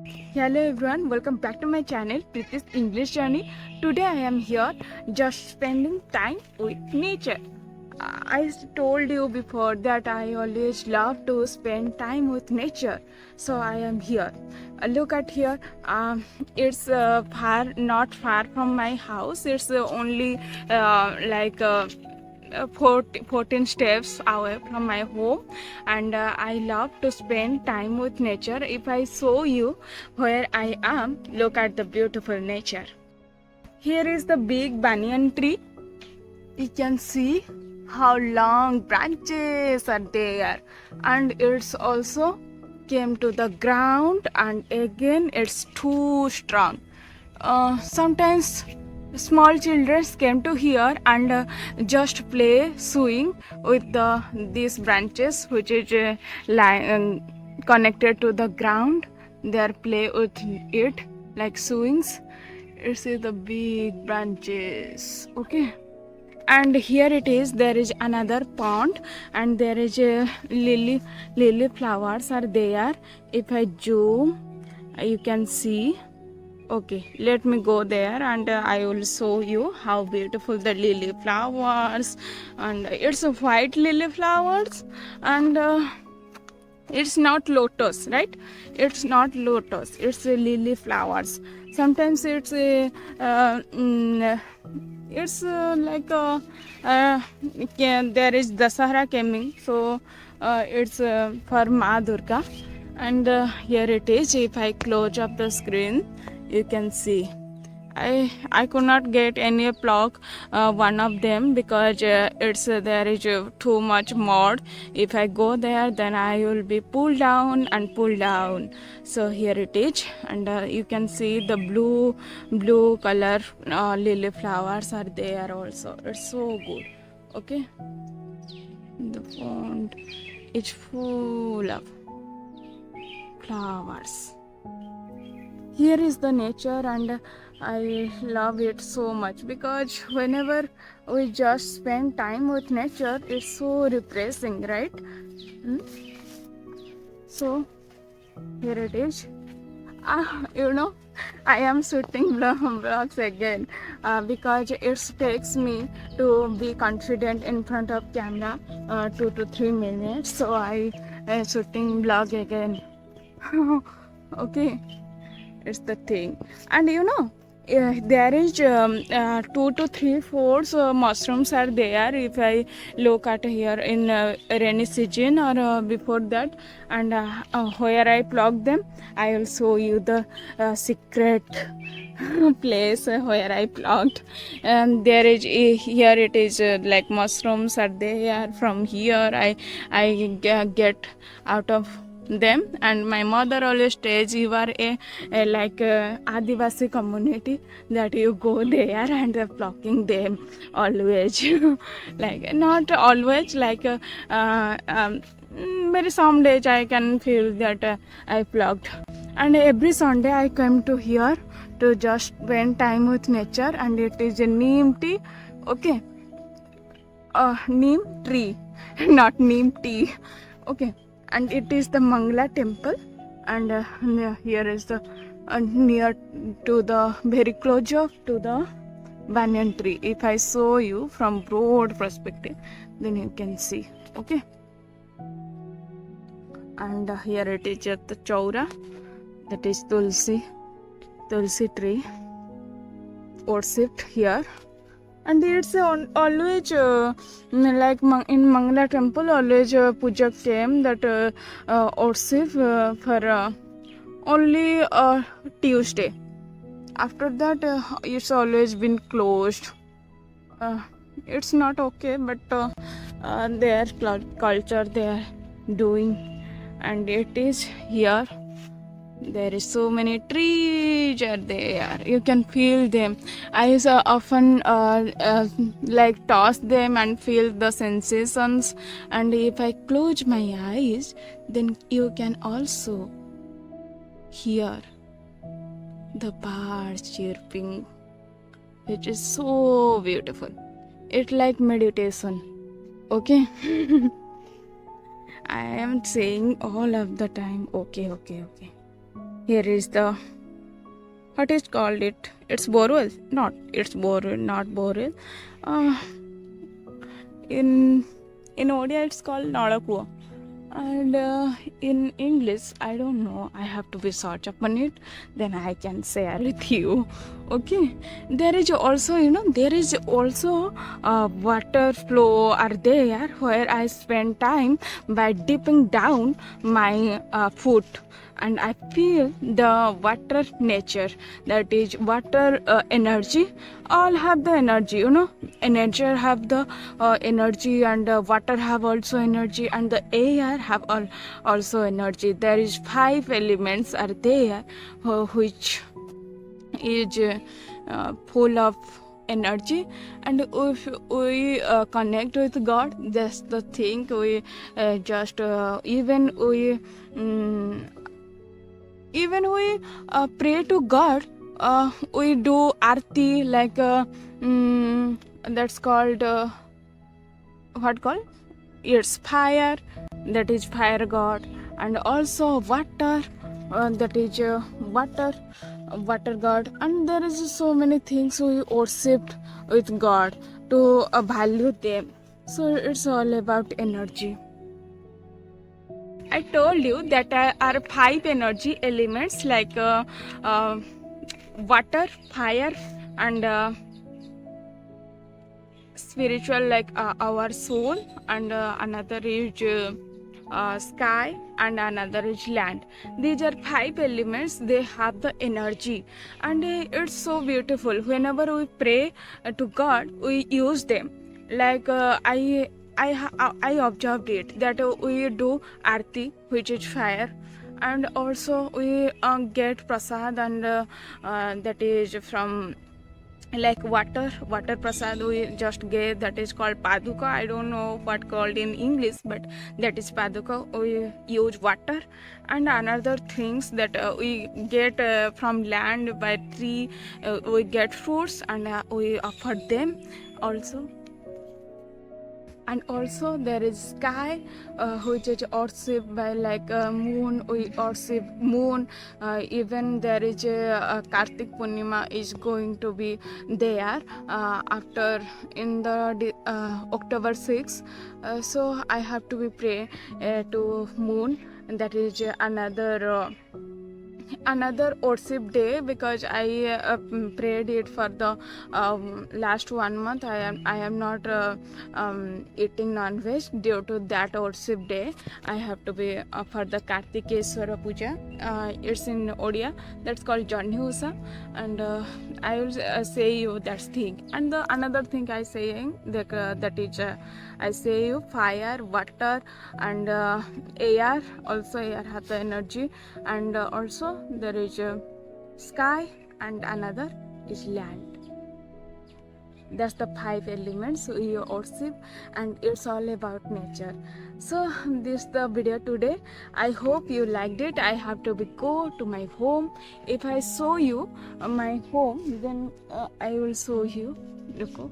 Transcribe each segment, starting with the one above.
Hello everyone, welcome back to my channel Priti's English Journey. Today I am here just spending time with nature. I told you before that I always love to spend time with nature, so I am here. Look at here. It's not far from my house. It's only like 14 steps away from my home, and I love to spend time with nature. If I show you where I am, look at the beautiful nature. Here is the big banyan tree. You can see how long branches are there, and it's also came to the ground, and again it's too strong. Sometimes small children came to here and just play swing with these branches which is connected to the ground. They are play with it like swings. It's the big branches. Okay, and here it is, there is another pond, and there is a lily flowers are there. If I zoom, you can see. Okay, let me go there, and I will show you how beautiful the lily flowers. And it's a white lily flowers, and it's not lotus, right? It's not lotus, it's a lily flowers. Sometimes it's a it's like there is Dasahara coming, so it's for Ma Durga. And here it is. If I close up the screen, you can see. I could not get any plug one of them because it's there is too much mud. If I go there, then I will be pulled down and pulled down. So here it is, and you can see the blue color lily flowers are there also. It's so good. Okay, the pond is full of flowers. Here is the nature, and I love it so much because whenever we just spend time with nature, it's so refreshing, right? So here it is. You know, I am shooting vlogs again because it takes me to be confident in front of camera 2 to 3 minutes. So I am shooting vlog again. Okay, it's the thing. And you know, there is 2 to 3 fours mushrooms are there. If I look at here in rainy season or before that, and where I pluck them, I will show you the secret place where I plucked. And there is here it is like mushrooms are there. From here I get out of them, and my mother always says you are a like Adivasi community, that you go there and plucking them always. Like not always, like very some days I can feel that I plucked. And every Sunday I come to here to just spend time with nature, and it is a neem tea. Okay, neem tree, not neem tea. Okay, and it is the Mangla temple, and here is the near to the very close up to the banyan tree. If I show you from broad perspective, then you can see. Okay, and here it is at the Chaura, that is Tulsi tree worshipped here. And it's always like in Mangala temple, always puja came that worship for only Tuesday. After that, it's always been closed. It's not okay, but their culture they are doing, and it is here. There is so many trees are there. You can feel them. I often like toss them and feel the sensations. And if I close my eyes, then you can also hear the birds chirping, which is so beautiful. It's like meditation. Okay. I am saying all of the time, okay. Here is the, what is called it? It's borewell. Not, it's borewell, not borewell. Uh, in Odia it's called Nalakuwa. And in English, I don't know. I have to be search upon it. Then I can share with you. Okay. There is also, there is also water flow are there where I spend time by dipping down my foot, and I feel the water nature, that is water energy. All have the energy, nature have the energy, and water have also energy, and the air have also energy. There is 5 elements are there which is full of energy. And if we connect with God, that's the thing. We even we pray to God, we do arti, like that's called what called, it's fire, that is fire god. And also water, that is water god. And there is so many things we worship with God to value them. So it's all about energy. I told you that are 5 energy elements, like water, fire, and spiritual, like our soul, and another is sky, and another is land. These are 5 elements. They have the energy, and it's so beautiful. Whenever we pray to God, we use them. Like I observed it that we do arti, which is fire, and also we get prasad, and that is from, like water prasad we just get, that is called paduka. I don't know what called in English, but that is paduka. We use water. And another things that we get from land, by tree, we get fruits, and we offer them also. And also there is sky, which is worshipped by, like moon, we worship moon. Even there is a Kartik Purnima is going to be there after in the October 6. So I have to be pray to moon, and that is another worship day, because I prayed it for the last 1 month. I am not eating non-veg. Due to that worship day, I have to be for the Kartikeswara Puja. It's in Odia, that's called Jani Usa. And I will say you that thing. And the another thing I saying that is I say you fire, water, and air. Also air have the energy. And also there is sky, and another is land. That's the 5 elements we worship, and it's all about nature. So this the video today. I hope you liked it. I have to be go to my home. If I show you my home, then I will show you. Look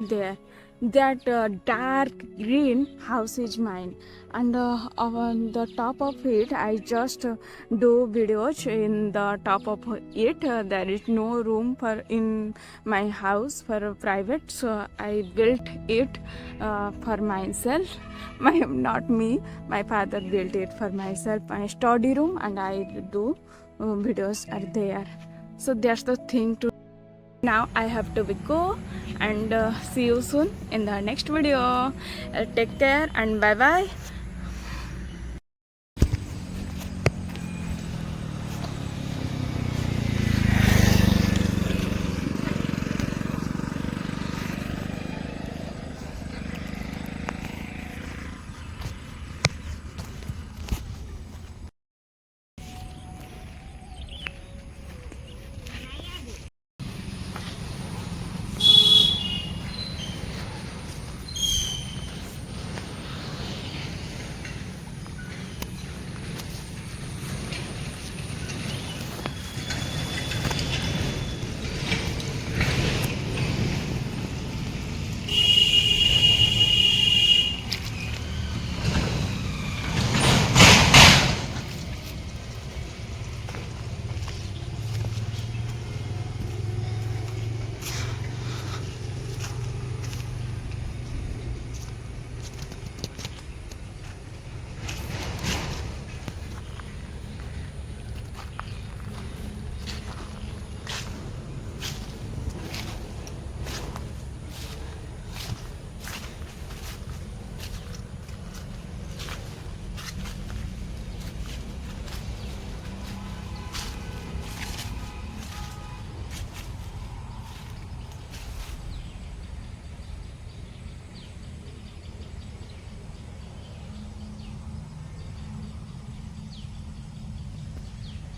there, that dark green house is mine, and on the top of it I just do videos in the top of it. There is no room for in my house for private, so I built it for myself. Not me, my father built it for myself, my study room, and I do videos are there. So that's the thing to. Now I have to be go, and see you soon in the next video. Take care and bye bye.